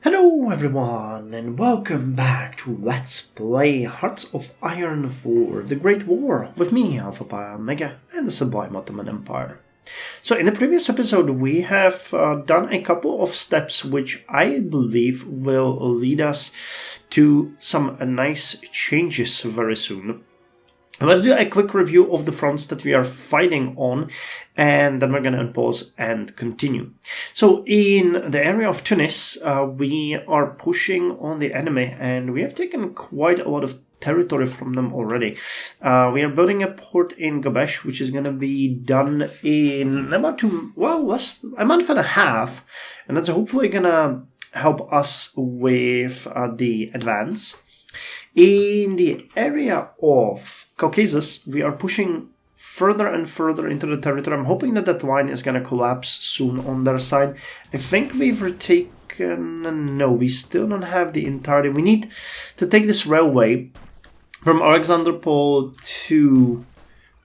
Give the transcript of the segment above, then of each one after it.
Hello everyone and welcome back to Let's Play Hearts of Iron 4 The Great War with me, Alpha Pi Omega, and the Sublime Ottoman Empire. So in the previous episode we have done a couple of steps which I believe will lead us to some nice changes very soon. Let's do a quick review of the fronts that we are fighting on, and then we're going to unpause and continue. So in the area of Tunis, we are pushing on the enemy, and we have taken quite a lot of territory from them already. We are building a port in Gabesh, which is going to be done in about a month and a half, and that's hopefully going to help us with the advance. In the area of Caucasus, we are pushing further and further into the territory. I'm hoping that that line is going to collapse soon on their side. I think we've retaken... No, we still don't have the entirety. We need to take this railway from Alexanderpol to...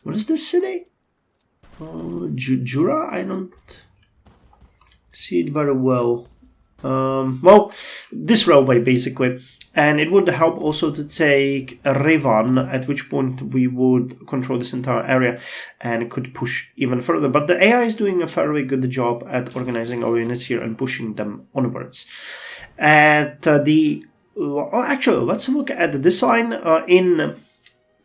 What is this city? Jura? I don't see it very well. This railway basically. And it would help also to take Revan, at which point we would control this entire area and could push even further. But the AI is doing a fairly good job at organizing our units here and pushing them onwards. At actually, let's look at this line in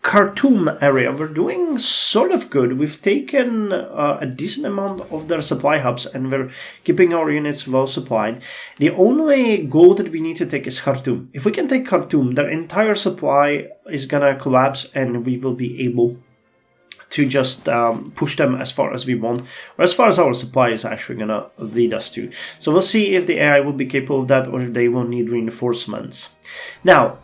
Khartoum area. We're doing sort of good. We've taken a decent amount of their supply hubs and we're keeping our units well supplied. The only goal that we need to take is Khartoum. If we can take Khartoum, their entire supply is gonna collapse and we will be able to just push them as far as we want, or as far as our supply is actually gonna lead us to. So we'll see if the AI will be capable of that or if they will need reinforcements. Now,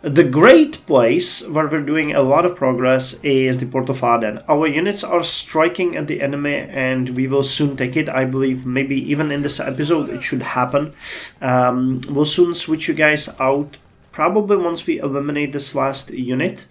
the great place where we're doing a lot of progress is the Port of Aden. Our units are striking at the enemy and we will soon take it. I believe maybe even in this episode it should happen. We'll soon switch you guys out, probably once we eliminate this last unit.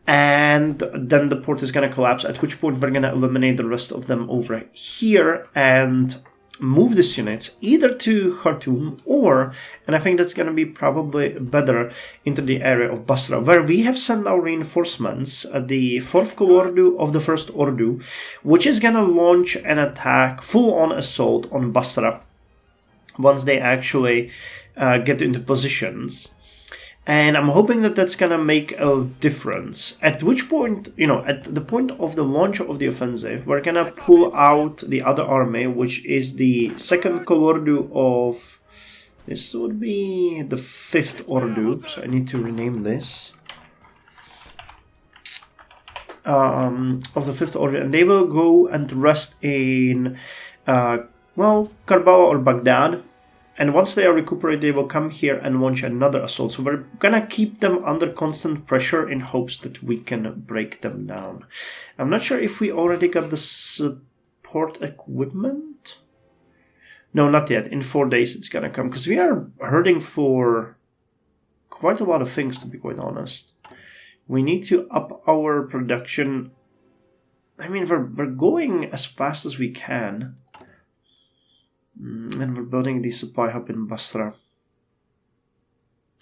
And then the port is going to collapse, at which point we're going to eliminate the rest of them over here and move these units either to Khartoum or, and I think that's going to be probably better, into the area of Basra, where we have sent our reinforcements, the 4th Colordo of the 1st Ordu, which is going to launch an attack, full-on assault on Basra once they actually get into positions. And I'm hoping that that's going to make a difference. At which point, at the point of the launch of the offensive, we're going to pull out the other army, which is the 2nd Colordo of... This would be the 5th Ordu, so I need to rename this. Of the 5th Ordu, and they will go and rest in, Karbala or Baghdad. And once they are recuperated, they will come here and launch another assault. So we're gonna keep them under constant pressure in hopes that we can break them down. I'm not sure if we already got the support equipment. No, not yet. In 4 days it's gonna come. Because we are hurting for quite a lot of things, to be quite honest. We need to up our production. I mean, we're going as fast as we can. And we're building the supply hub in Basra.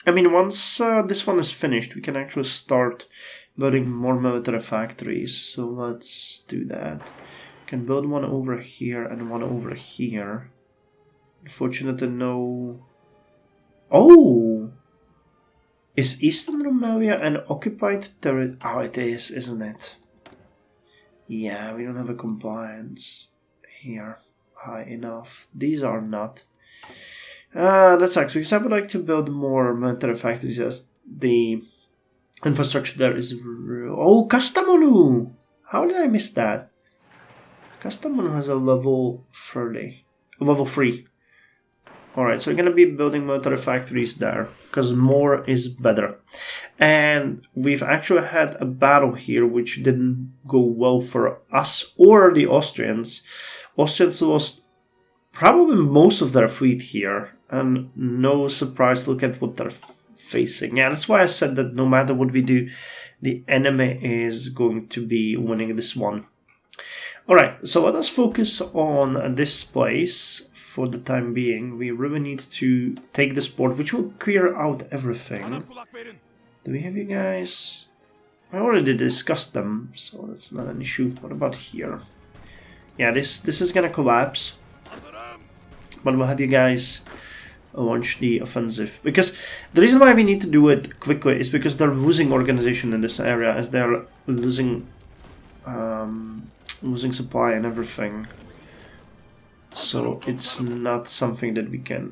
I mean, once this one is finished, we can actually start building more military factories. So let's do that. We can build one over here and one over here. Unfortunately, no... Oh! Is Eastern Rumelia an occupied territory? Oh, it is, isn't it? Yeah, we don't have a compliance here high enough. These are not. That sucks, because I would like to build more military factories as the infrastructure there is... Oh, Kastamonu! How did I miss that? Kastamonu has a level 30. Level 3. Alright, so we're going to be building military factories there, because more is better. And we've actually had a battle here which didn't go well for us or the Austrians. Austrians lost probably most of their fleet here, and no surprise, look at what they're facing. Yeah, that's why I said that no matter what we do, the enemy is going to be winning this one. Alright, so let us focus on this place for the time being. We really need to take this port, which will clear out everything. Do we have you guys? I already discussed them, so that's not an issue. What about here? Yeah, this is gonna collapse. But we'll have you guys launch the offensive. Because the reason why we need to do it quickly is because they're losing organization in this area, as they're losing losing supply and everything. So it's not something that we can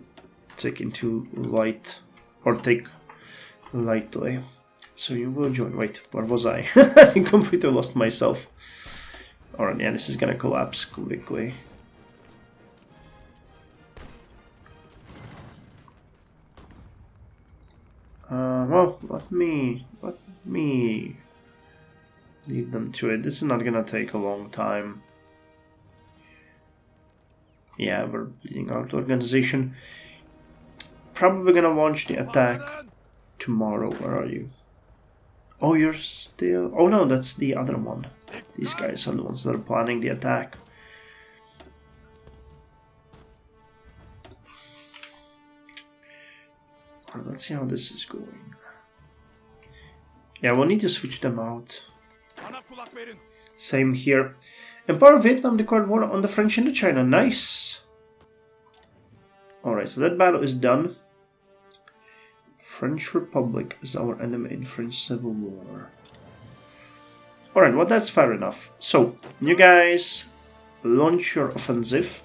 take into light or take lightly. So you will join. Wait, where was I? I completely lost myself. Alright, yeah, this is gonna collapse quickly. Well, let me leave them to it. This is not gonna take a long time. Yeah, we're bleeding out organization. Probably gonna launch the attack tomorrow. Where are you? Oh, you're still... Oh no, that's the other one. These guys are the ones that are planning the attack. Right, let's see how this is going. Yeah, we'll need to switch them out. Same here. Empire of Vietnam declared war on the French Indochina. Nice! Alright, so that battle is done. French Republic is our enemy in French Civil War. Alright, well that's fair enough. So, you guys launch your offensive.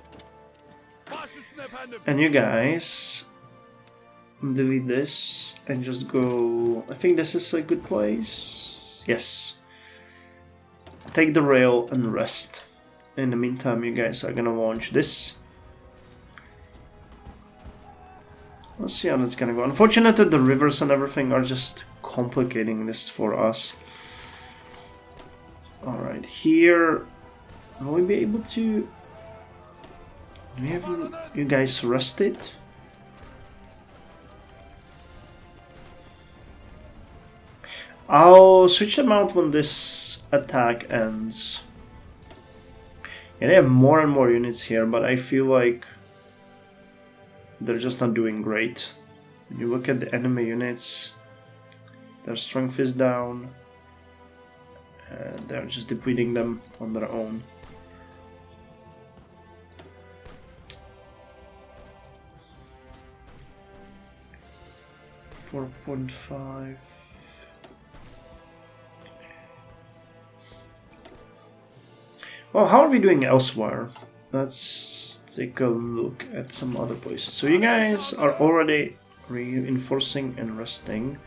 And you guys delete this and just go... I think this is a good place. Yes. Take the rail and rest. In the meantime, you guys are gonna launch this. Let's see how that's gonna go. Unfortunately, the rivers and everything are just complicating this for us. Alright, here... Will we be able to... Do we have you guys rested? I'll switch them out when this attack ends. Yeah, they have more and more units here, but I feel like they're just not doing great. When you look at the enemy units, their strength is down, and they're just depleting them on their own. .5. Well, how are we doing elsewhere? Let's take a look at some other places. So you guys are already reinforcing and resting.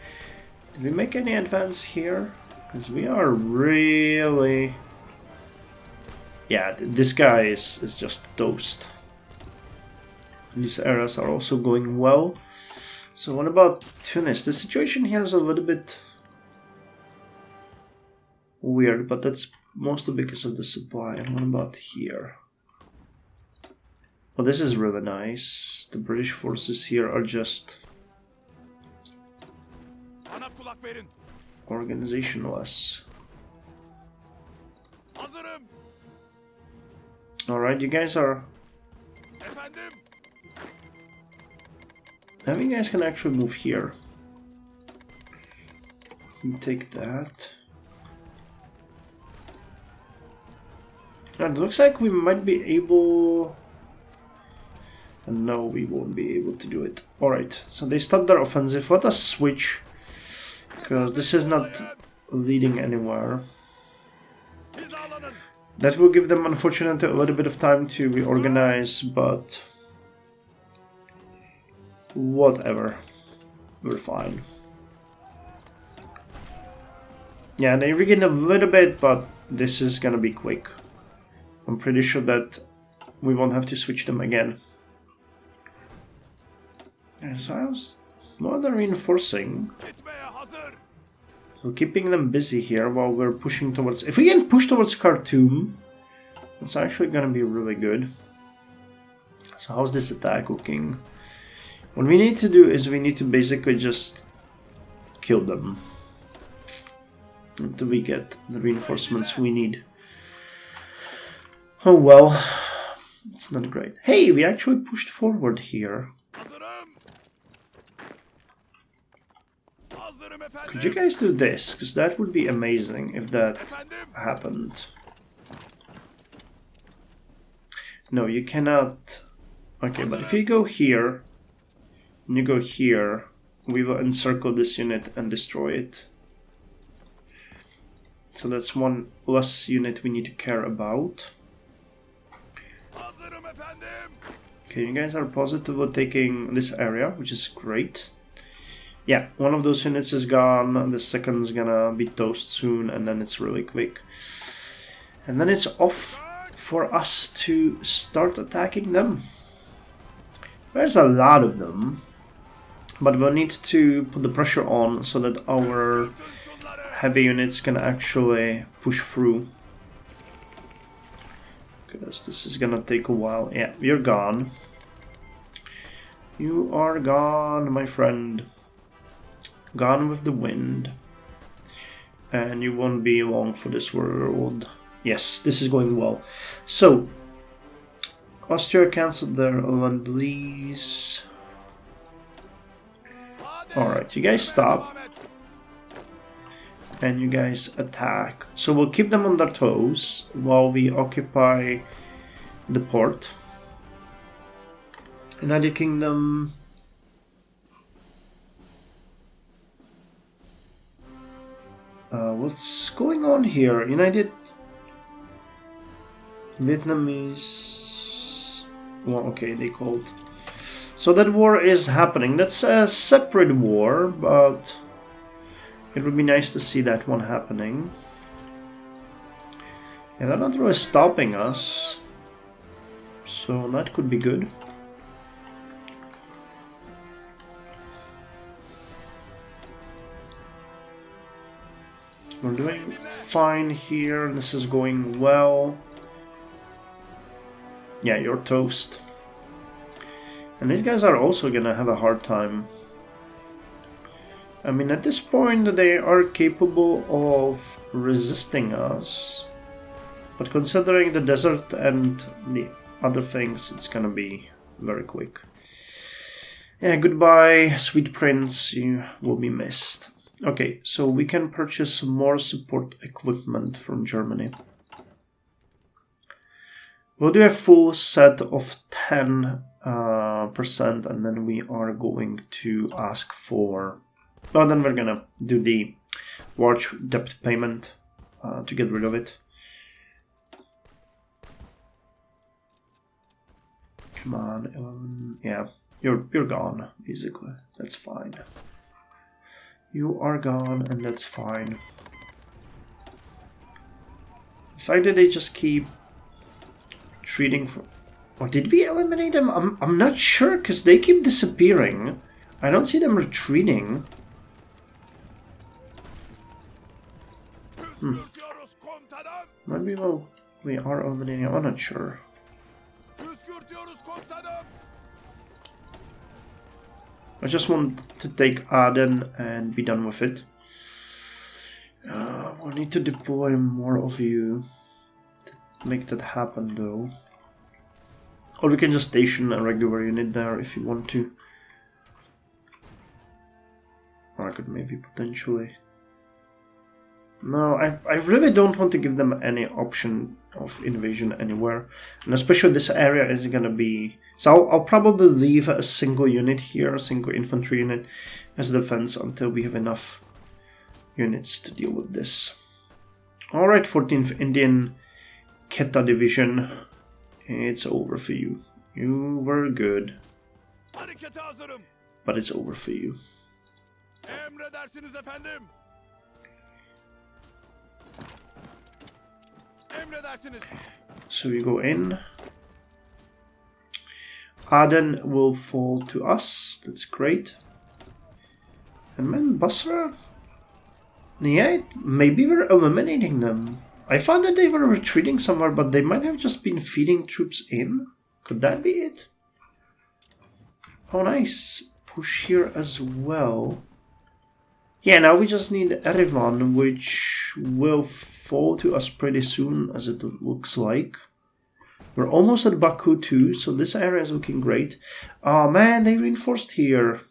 Did we make any advance here? Because we are really... Yeah, this guy is just toast. These areas are also going well. So what about Tunis? The situation here is a little bit weird, but that's mostly because of the supply. And what about here? Well, this is really nice. The British forces here are just organizationless. Alright, you guys are... Now you guys can actually move here. Take that. It looks like we might be able... No, we won't be able to do it. Alright, so they stopped their offensive. Let us switch, because this is not leading anywhere. That will give them, unfortunately, a little bit of time to reorganize, but... whatever. We're fine. Yeah, they regained a little bit, but this is gonna be quick. I'm pretty sure that we won't have to switch them again. So I was more than reinforcing. So keeping them busy here while we're pushing towards... If we can push towards Khartoum, it's actually gonna be really good. So how's this attack looking? What we need to do is we need to basically just kill them until we get the reinforcements we need. Oh well, it's not great. Hey, we actually pushed forward here. Could you guys do this? Because that would be amazing if that happened. No, you cannot. Okay, but if you go here, and you go here, we will encircle this unit and destroy it. So that's one less unit we need to care about. Okay, you guys are positive of taking this area, which is great. Yeah, one of those units is gone, the second's gonna be toast soon, and then it's really quick. And then it's off for us to start attacking them. There's a lot of them, but we'll need to put the pressure on so that our heavy units can actually push through. Because this is gonna take a while. Yeah, you're gone. You are gone, my friend. Gone with the wind. And you won't be long for this world. Yes, this is going well. So, Austria cancelled their Lend-Lease. Alright, you guys stop. And you guys attack. So we'll keep them on their toes while we occupy the port. United Kingdom. What's going on here? United Vietnamese. Well, okay, they called. So that war is happening. That's a separate war, but it would be nice to see that one happening. And they're not really stopping us, so that could be good. We're doing fine here. This is going well. Yeah, you're toast. And these guys are also gonna have a hard time. I mean, at this point, they are capable of resisting us. But considering the desert and the other things, it's gonna be very quick. Yeah, goodbye, sweet prince. You will be missed. Okay, so we can purchase more support equipment from Germany. We'll do a full set of 10%, and then we are going to ask for... Oh, then we're gonna do the large debt payment to get rid of it. Come on, 11. Yeah, you're gone, basically. That's fine. You are gone, and that's fine. The fact that they just keep treating for... Or did we eliminate them? I'm not sure, because they keep disappearing. I don't see them retreating. Maybe we are eliminating them. I'm not sure. I just want to take Aden and be done with it. We'll need to deploy more of you to make that happen, though. Or we can just station a regular unit there if you want to. Or I could maybe potentially... No, I really don't want to give them any option of invasion anywhere. And especially this area is gonna be... So I'll probably leave a single unit here, a single infantry unit as defense until we have enough units to deal with this. Alright, 14th Indian Quetta Division. It's over for you. You were good. But it's over for you. So we go in. Aden will fall to us. That's great. And then Basra? Yeah, maybe we're eliminating them. I thought that they were retreating somewhere, but they might have just been feeding troops in. Could that be it? Oh, nice. Push here as well. Yeah, now we just need Erevan, which will fall to us pretty soon, as it looks like. We're almost at Baku too, so this area is looking great. Oh man, they reinforced here.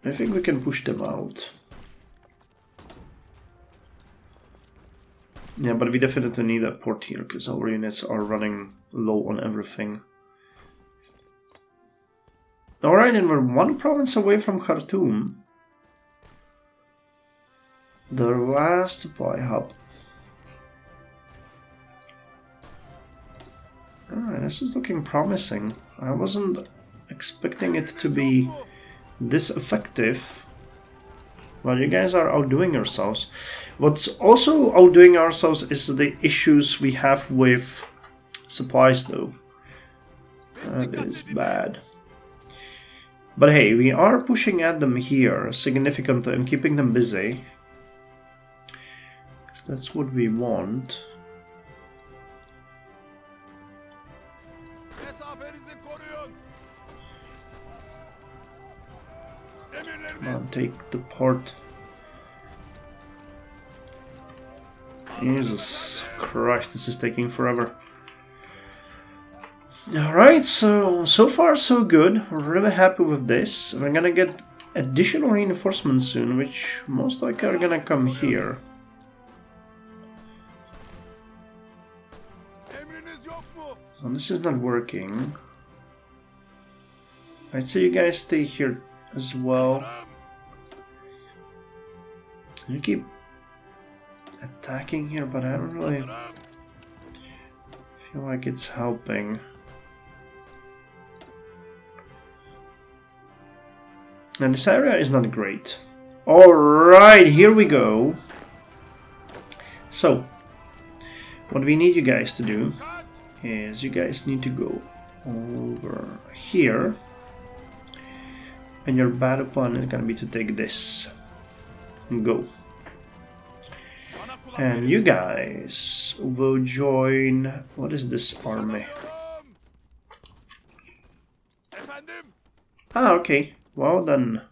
I think we can push them out. Yeah, but we definitely need a port here, because our units are running low on everything. Alright, and we're one province away from Khartoum. The last supply hub. Alright, this is looking promising. I wasn't expecting it to be this effective. Well, you guys are outdoing yourselves. What's also outdoing ourselves is the issues we have with supplies, though. That is bad. But hey, we are pushing at them here significantly and keeping them busy. That's what we want. Come on, take the port. Jesus Christ, this is taking forever. Alright, so far so good. We're really happy with this. We're gonna get additional reinforcements soon, which most likely are gonna come here. So this is not working. I'd say you guys stay here as well. You keep attacking here, but I don't really feel like it's helping. And this area is not great. Alright, here we go. So, what we need you guys to do is you guys need to go over here. And your battle plan is gonna be to take this. And go. And you guys will join... What is this army? Ah, okay. Well then.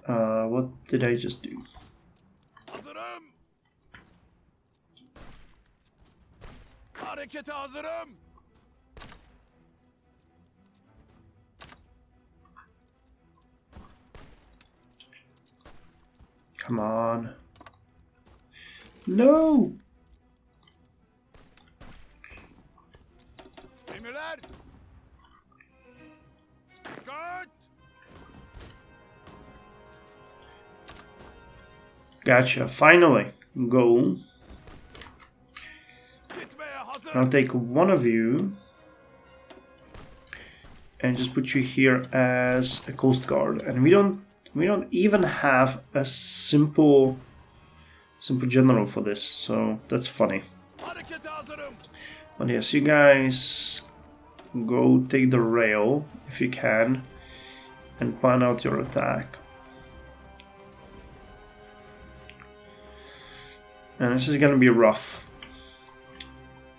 What did I just do? Come on. No! Gotcha, finally. Go. I'll take one of you and just put you here as a coast guard. And we don't even have a simple general for this, so that's funny. But yes, you guys go take the rail if you can and plan out your attack. And this is gonna be rough,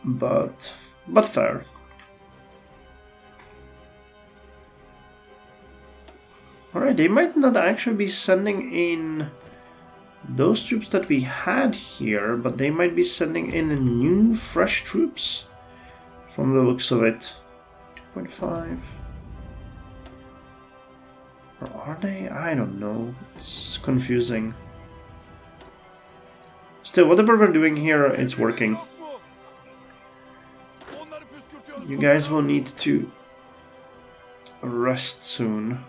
but fair. Alright, they might not actually be sending in those troops that we had here, but they might be sending in new, fresh troops from the looks of it. 2.5. Or are they? I don't know. It's confusing. Still, whatever we're doing here, it's working. You guys will need to rest soon.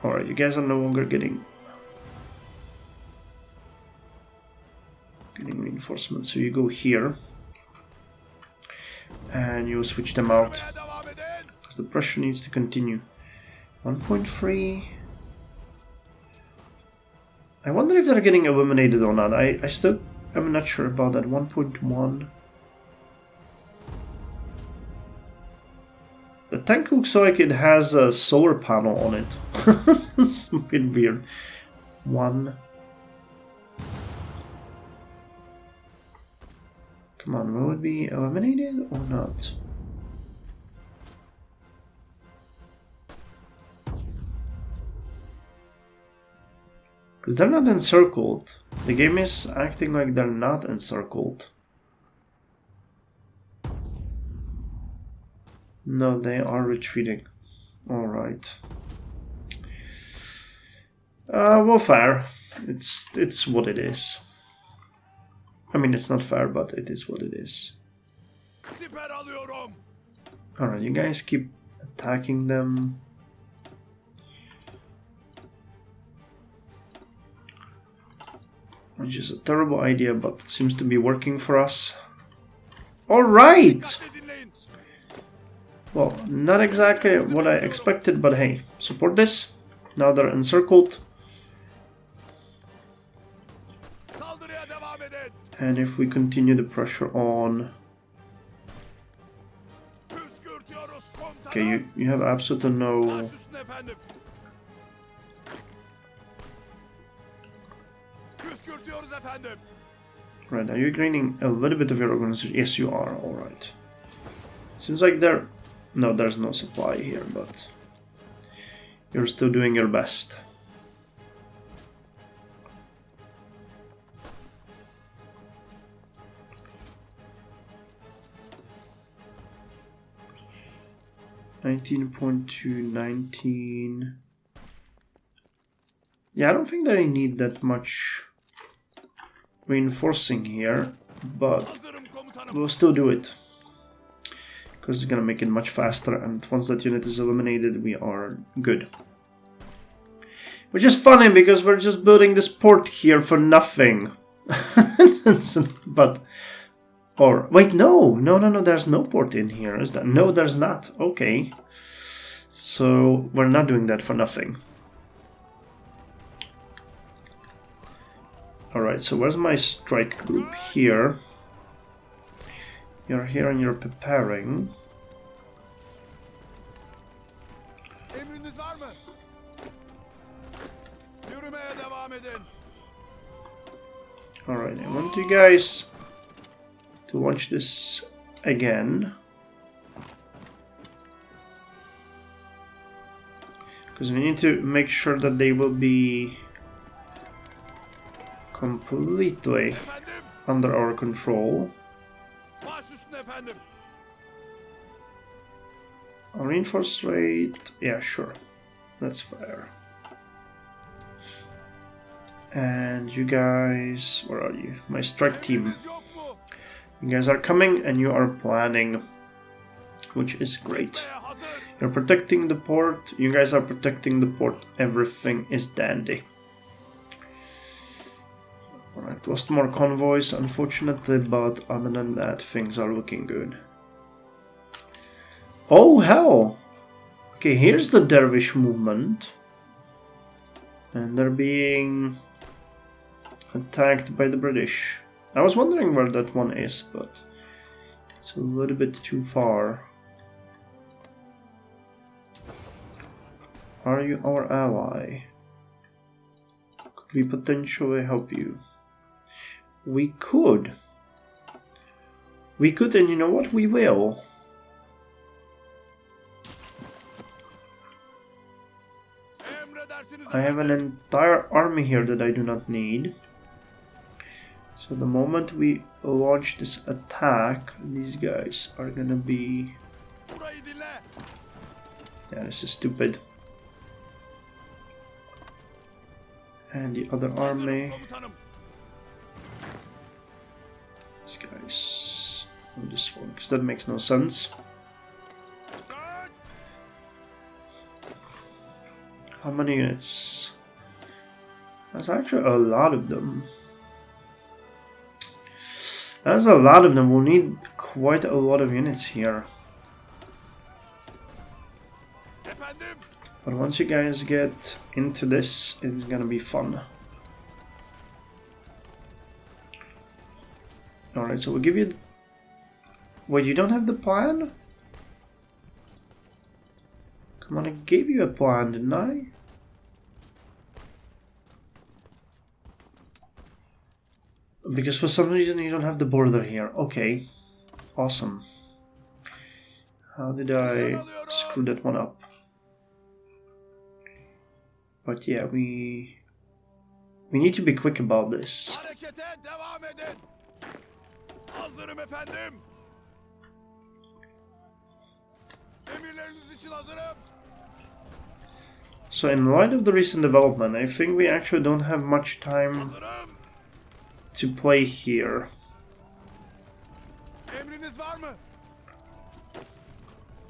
Alright, you guys are no longer getting reinforcements, so you go here and you switch them out because the pressure needs to continue. 1.3. I wonder if they're getting eliminated or not. I still am not sure about that. 1.1. The tank looks like it has a solar panel on it. It's a bit weird. 1. Come on, will it be eliminated or not? Because they're not encircled. The game is acting like they're not encircled. No, they are retreating. Alright. Well, fair. It's what it is. I mean, it's not fair, but it is what it is. Alright, you guys keep attacking them. Which is a terrible idea, but seems to be working for us. Alright! Well, not exactly what I expected, but hey, support this. Now they're encircled. And if we continue the pressure on... Okay, you have absolutely no... Right, are you gaining a little bit of your organization? Yes, you are, alright. Seems like there... No, there's no supply here, but... You're still doing your best. $19.219. Yeah, I don't think that I need that much reinforcing here, but we'll still do it. Because it's gonna make it much faster, and once that unit is eliminated, we are good. Which is funny, because we're just building this port here for nothing. But... Or, wait, no, there's no port in here, is there? No, there's not. Okay. So, we're not doing that for nothing. Alright, so where's my strike group? Here. You're here and you're preparing. Alright, I want you guys to launch this again. Because we need to make sure that they will be completely under our control. Our reinforce rate, yeah, sure, that's fair. And you guys, where are you? My strike team. You guys are coming and you are planning, which is great. You're protecting the port, you guys are protecting the port, everything is dandy. Alright, lost more convoys, unfortunately, but other than that, things are looking good. Oh, hell! Okay, here's the dervish movement. And they're being attacked by the British. I was wondering where that one is, but it's a little bit too far. Are you our ally? Could we potentially help you? We could. We could, and you know what? We will. I have an entire army here that I do not need. So the moment we launch this attack, these guys are gonna be... Yeah, this is stupid. And the other army... These guys on this one, because that makes no sense. How many units? That's actually a lot of them. That's a lot of them. We'll need quite a lot of units here. But once you guys get into this, it's gonna be fun. Alright, so we'll give you... Wait, you don't have the plan? Come on, I gave you a plan, didn't I? Because for some reason you don't have the border here. Okay, awesome. How did I screw that one up? But yeah, we We need to be quick about this. Harekete devam edin. Hazırım efendim. Emirleriniz için hazırım. So in light of the recent development, I think we actually don't have much time Hazırım. to play here. Emriniz var mı?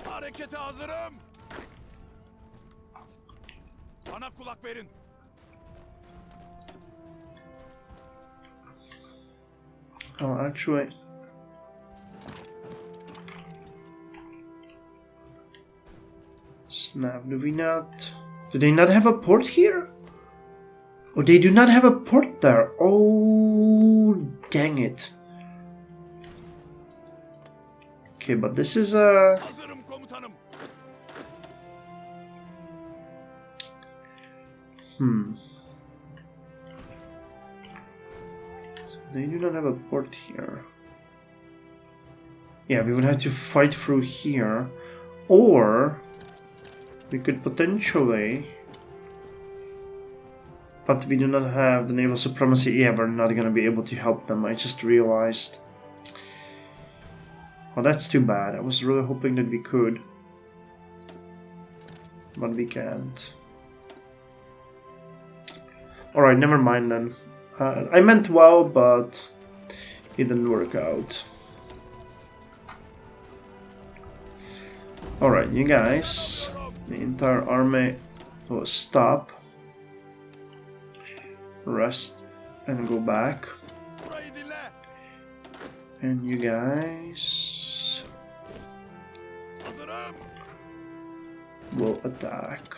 Harekete hazırım. Bana kulak verin. Oh, actually... Snap, do we not... Do they not have a port here? Oh, they do not have a port there. Oh, dang it. Okay, but this is a... Hazırım komutanım. They do not have a port here. Yeah, we would have to fight through here. Or... we could potentially... But we do not have the naval supremacy. Yeah, we're not gonna be able to help them. I just realized. Well, that's too bad. I was really hoping that we could. But we can't. Alright, never mind then. I meant well, but it didn't work out. Alright, you guys. The entire army will stop. Rest and go back. And you guys will attack.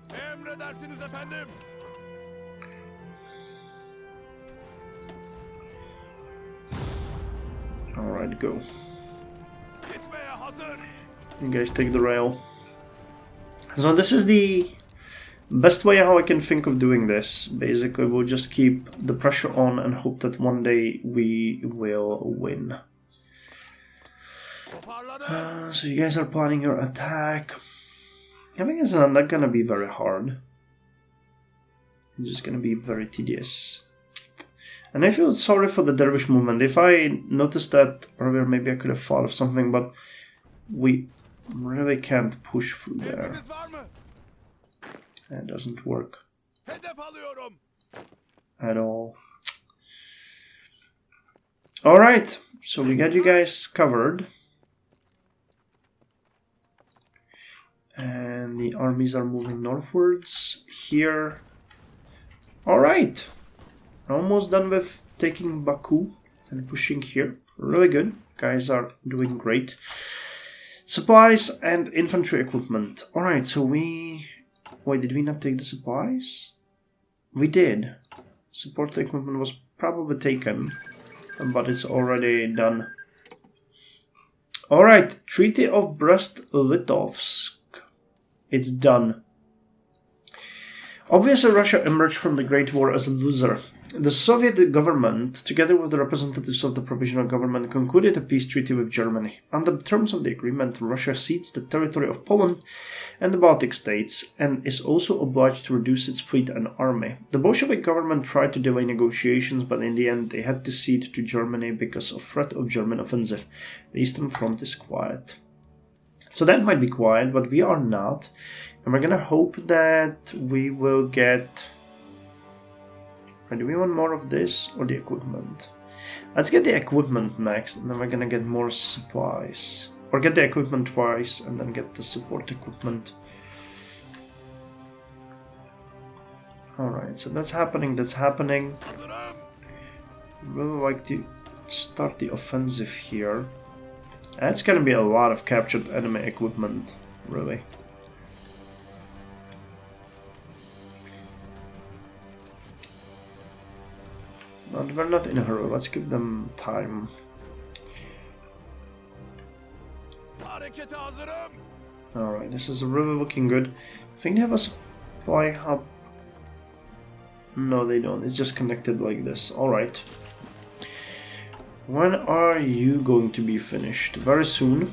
Emredersiniz efendim. Alright, go. Gitmeye hazır. You guys take the rail. So this is the best way how I can think of doing this. Basically, we'll just keep the pressure on and hope that one day we will win. So you guys are planning your attack. I think it's not gonna be very hard. It's just gonna be very tedious. And I feel sorry for the dervish movement. If I noticed that earlier, maybe I could have thought of something, but we really can't push through there. It doesn't work at all. Alright, so we got you guys covered. And the armies are moving northwards here. Alright, almost done with taking Baku and pushing here. Really good, guys are doing great. Supplies and infantry equipment. Alright, so we... Wait, did we not take the supplies? We did. Support equipment was probably taken, but it's already done. Alright, Treaty of Brest-Litovsk. It's done. Obviously, Russia emerged from the Great War as a loser. The Soviet government, together with the representatives of the provisional government, concluded a peace treaty with Germany. Under the terms of the agreement, Russia cedes the territory of Poland and the Baltic states, and is also obliged to reduce its fleet and army. The Bolshevik government tried to delay negotiations, but in the end they had to cede to Germany because of threat of German offensive. The Eastern Front is quiet. So that might be quiet, but we are not. And we're gonna hope that we will get... Do we want more of this or the equipment? Let's get the equipment next, and then we're gonna get more supplies. Or get the equipment twice, and then get the support equipment. Alright, so that's happening, that's happening. I'd really like to start the offensive here. That's gonna be a lot of captured enemy equipment, really. But we're not in a hurry, let's give them time. Alright, this is really looking good. I think they have a supply hub. No, they don't, it's just connected like this. Alright. When are you going to be finished? Very soon.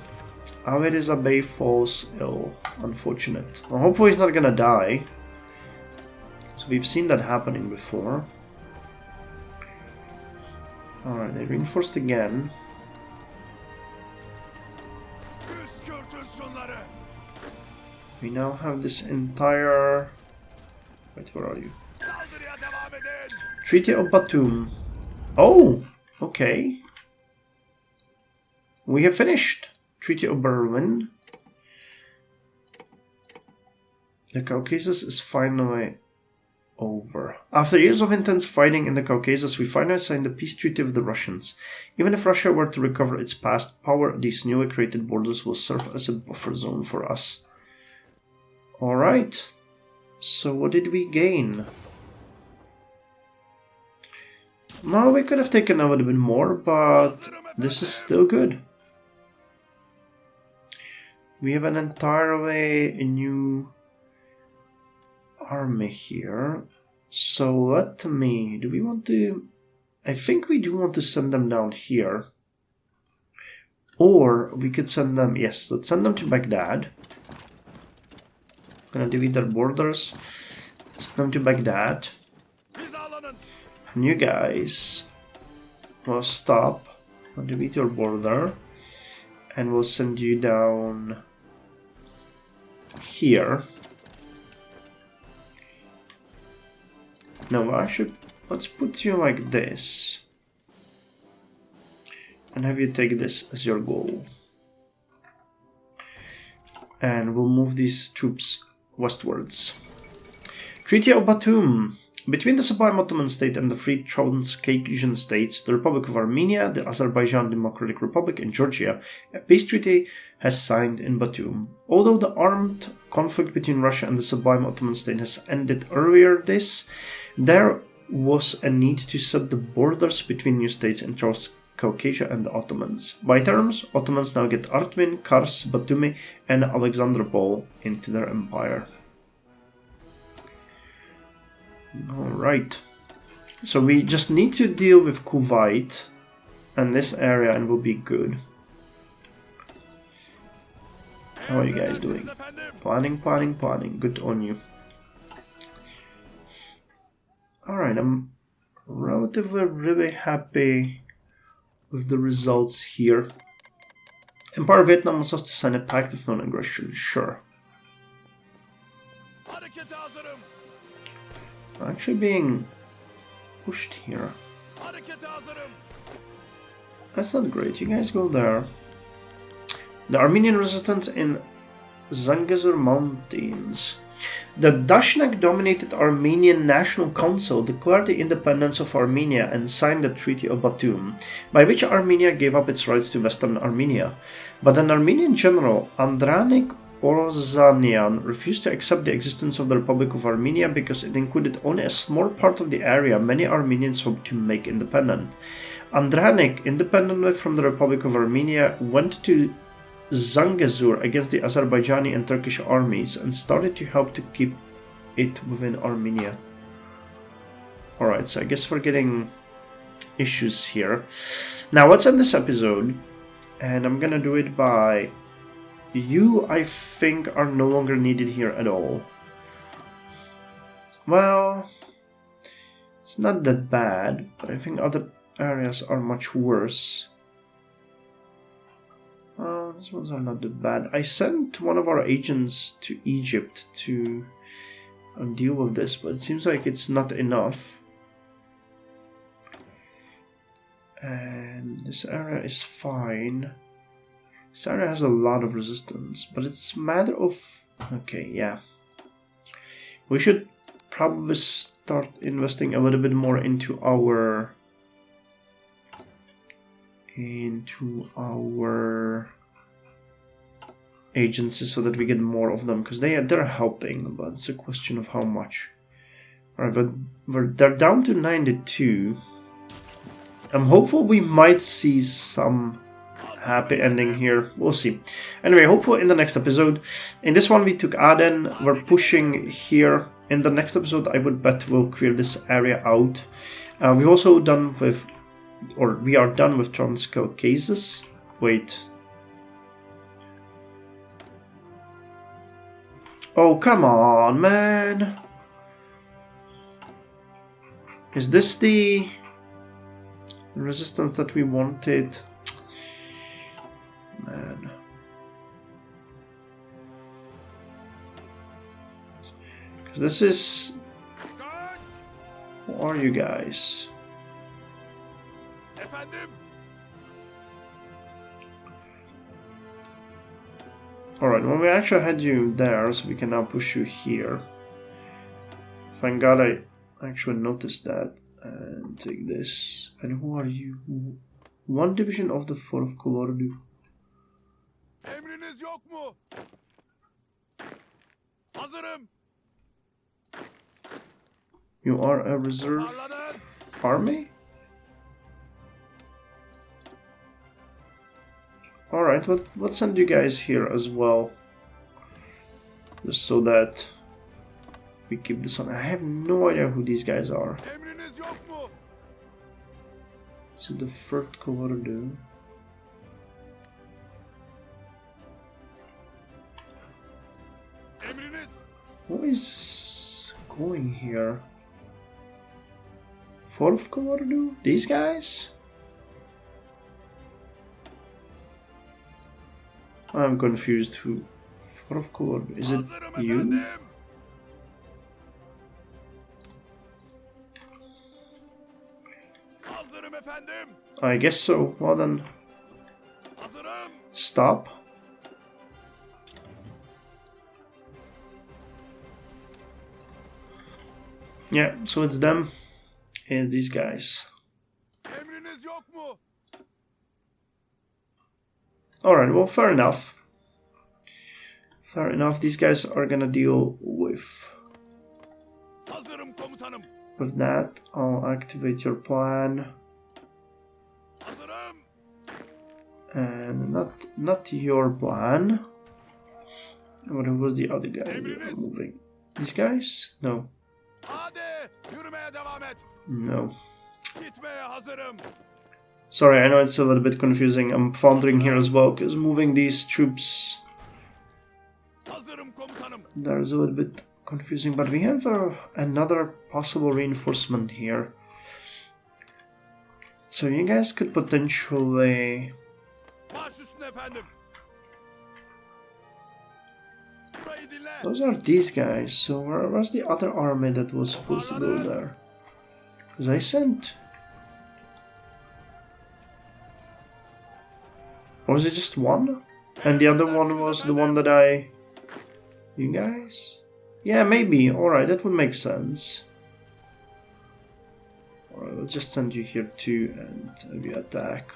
Alireza Bey falls ill. Unfortunate. Well, hopefully he's not gonna die. So we've seen that happening before. Alright, they reinforced again. Püskürtün şunları. We now have this entire... Wait, where are you? Saldırıya devam edin. Treaty of Batum. Oh! Okay. We have finished. Treaty of Berlin. The Caucasus is finally over. After years of intense fighting in the Caucasus, we finally signed the peace treaty with the Russians. Even if Russia were to recover its past power, these newly created borders will serve as a buffer zone for us. Alright. So what did we gain? Well, we could have taken a little bit more, but this is still good. We have an entirely new army here. So let me... Do we want to... I think we do want to send them down here. Or we could send them... Yes, let's send them to Baghdad. Gonna delete their borders. Send them to Baghdad. And you guys will stop. I'll delete your border. And we'll send you down here. No, actually, let's put you like this. And have you take this as your goal. And we'll move these troops westwards. Treaty of Batum. Between the sublime Ottoman state and the free Transcaucasian states, the Republic of Armenia, the Azerbaijan Democratic Republic, and Georgia, a peace treaty has signed in Batum. Although the armed conflict between Russia and the sublime Ottoman state has ended earlier there was a need to set the borders between new states in Transcaucasia and the Ottomans. By terms, Ottomans now get Artvin, Kars, Batumi, and Alexandropol into their empire. Alright, so we just need to deal with Kuwait and this area and we'll be good. How are you guys doing? Planning. Good on you. Alright, I'm relatively really happy with the results here. Empire of Vietnam wants us to sign a pact of non-aggression, sure. Actually being pushed here. That's not great, you guys go there. The Armenian resistance in Zangezur Mountains. The Dashnak-dominated Armenian National Council declared the independence of Armenia and signed the Treaty of Batum, by which Armenia gave up its rights to Western Armenia. But an Armenian general, Andranik Orozanian, refused to accept the existence of the Republic of Armenia because it included only a small part of the area many Armenians hoped to make independent. Andranik, independently from the Republic of Armenia, went to Zangezur against the Azerbaijani and Turkish armies and started to help to keep it within Armenia. Alright, so I guess we're getting issues here. Now let's end this episode, and I'm gonna do it by... You, I think, are no longer needed here at all. Well, it's not that bad, but I think other areas are much worse. These ones are not that bad. I sent one of our agents to Egypt to deal with this, but it seems like it's not enough. And this area is fine. This area has a lot of resistance, but it's a matter of... Okay, yeah. We should probably start investing a little bit more into our agencies so that we get more of them, because they're helping, but it's a question of how much. Alright, but they're down to 92. I'm hopeful we might see some happy ending here. We'll see. Anyway, hopefully in the next episode. In this one we took Aden. We're pushing here. In the next episode I would bet we'll clear this area out. We've also done with... Or we are done with Transcaucasus. Wait. Oh, come on, man. Is this the resistance that we wanted? Man. Because this is... Who are you guys? Efendim? Alright, well we actually had you there, so we can now push you here. Thank God I actually noticed that. And take this. And who are you? One division of the 4th Colorado. Emriniz yok mu? Hazırım. You are a reserve Parladın. army? Alright, let's send you guys here as well. Just so that we keep this on. I have no idea who these guys are. Emriniz yok mu? So the 3rd Colorado. Emriniz. What is going here? 4th Colorado? These guys? I'm confused who. 4th Colorado. Is it Hazırım you? efendim. Hazırım efendim. I guess so. Well then, Hazırım. stop. Yeah, so it's them and these guys. Emriniz yok mu? Alright, well, fair enough. Fair enough, these guys are gonna deal with Hazırım komutanım. that. I'll activate your plan. Hazırım. And not your plan. What was the other guy moving? These guys? No. Hadi yürümeye devam et. No. Gitmeye hazırım. Sorry, I know it's a little bit confusing. I'm floundering here as well, because moving these troops Hazırım komutanım. there's a little bit confusing, but we have another possible reinforcement here. So you guys could potentially... Baş üstüne efendim. Burayı dinle. Those are these guys, so where's the other army that was supposed to go there? Because I sent... Or was it just one? And the other one was the one that I... You guys? Yeah, maybe. Alright, that would make sense. Alright, let's just send you here too and maybe attack.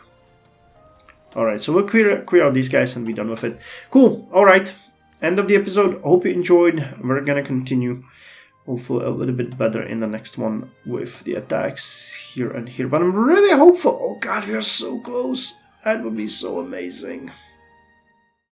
Alright, so we'll clear out these guys and be done with it. Cool, alright. End of the episode. Hope you enjoyed. We're gonna continue hopefully a little bit better in the next one with the attacks here and here. But I'm really hopeful. Oh god, we are so close. That would be so amazing.